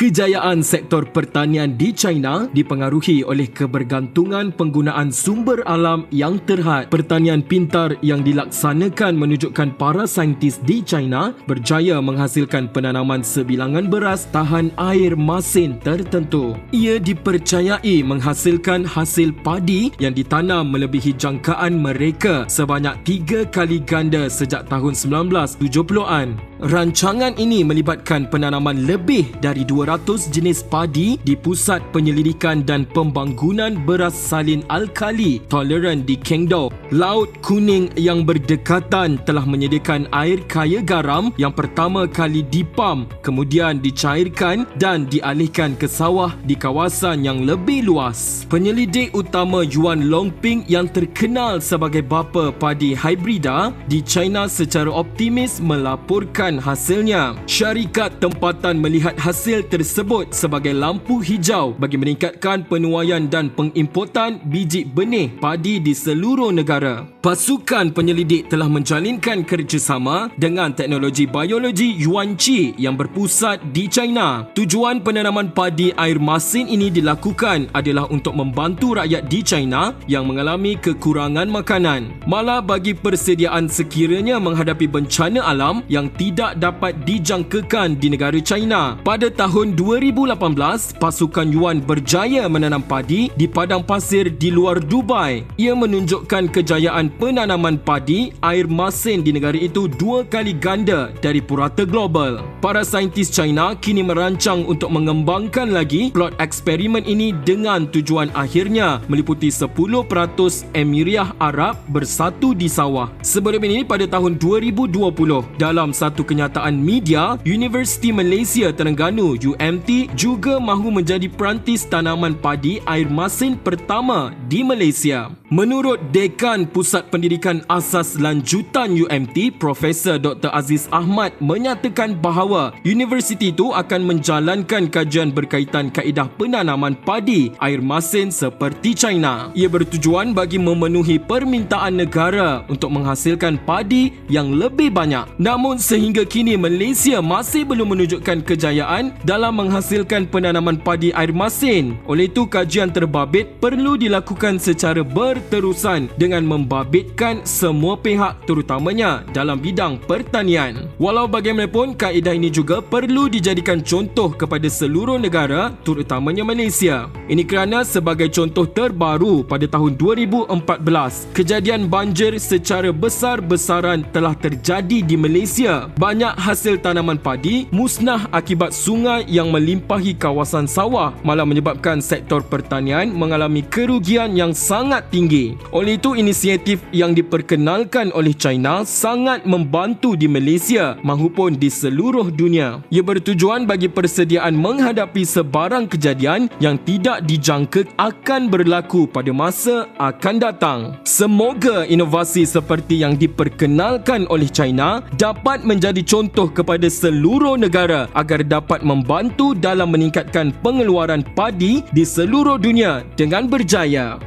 Kejayaan sektor pertanian di China dipengaruhi oleh kebergantungan penggunaan sumber alam yang terhad. Pertanian pintar yang dilaksanakan menunjukkan para saintis di China berjaya menghasilkan penanaman sebilangan beras tahan air masin tertentu. Ia dipercayai menghasilkan hasil padi yang ditanam melebihi jangkaan mereka sebanyak 3 kali ganda sejak tahun 1970-an. Rancangan ini melibatkan penanaman lebih dari 200 jenis padi di Pusat Penyelidikan dan Pembangunan Beras Salin Alkali Toleran di Qingdao. Laut Kuning yang berdekatan telah menyediakan air kaya garam yang pertama kali dipam, kemudian dicairkan dan dialihkan ke sawah di kawasan yang lebih luas. Penyelidik utama Yuan Longping yang terkenal sebagai bapa padi hibrida di China secara optimis melaporkan hasilnya. Syarikat tempatan melihat hasil tersebut sebagai lampu hijau bagi meningkatkan penuaian dan pengimportan biji benih padi di seluruh negara. Pasukan penyelidik telah menjalinkan kerjasama dengan teknologi biologi Yuanqi yang berpusat di China. Tujuan penanaman padi air masin ini dilakukan adalah untuk membantu rakyat di China yang mengalami kekurangan makanan. Malah bagi persediaan sekiranya menghadapi bencana alam yang tidak dapat dijangkakan di negara China. Pada tahun 2018, pasukan Yuan berjaya menanam padi di padang pasir di luar Dubai. Ia menunjukkan kejayaan penanaman padi air masin di negara itu 2 kali ganda dari purata global. Para saintis China kini merancang untuk mengembangkan lagi plot eksperimen ini dengan tujuan akhirnya meliputi 10% Emiriyah Arab bersatu di sawah. Sebelum ini pada tahun 2020, dalam satu kenyataan media, Universiti Malaysia Terengganu UMT juga mahu menjadi perantis tanaman padi air masin pertama di Malaysia. Menurut Dekan Pusat Pendidikan Asas Lanjutan UMT, Profesor Dr. Aziz Ahmad menyatakan bahawa universiti itu akan menjalankan kajian berkaitan kaedah penanaman padi air masin seperti China. Ia bertujuan bagi memenuhi permintaan negara untuk menghasilkan padi yang lebih banyak. Namun sehingga kini Malaysia masih belum menunjukkan kejayaan dalam menghasilkan penanaman padi air masin. Oleh itu, kajian terbabit perlu dilakukan secara berterusan dengan membabitkan semua pihak terutamanya dalam bidang pertanian. Walau bagaimanapun, kaedah ini juga perlu dijadikan contoh kepada seluruh negara terutamanya Malaysia. Ini kerana sebagai contoh terbaru pada tahun 2014, kejadian banjir secara besar-besaran telah terjadi di Malaysia. Banyak hasil tanaman padi musnah akibat sungai yang melimpahi kawasan sawah, malah menyebabkan sektor pertanian mengalami kerugian yang sangat tinggi. Oleh itu, inisiatif yang diperkenalkan oleh China sangat membantu di Malaysia mahupun di seluruh dunia. Ia bertujuan bagi persediaan menghadapi sebarang kejadian yang tidak dijangka akan berlaku pada masa akan datang. Semoga inovasi seperti yang diperkenalkan oleh China dapat menjadi contoh kepada seluruh negara agar dapat membantu dalam meningkatkan pengeluaran padi di seluruh dunia dengan berjaya.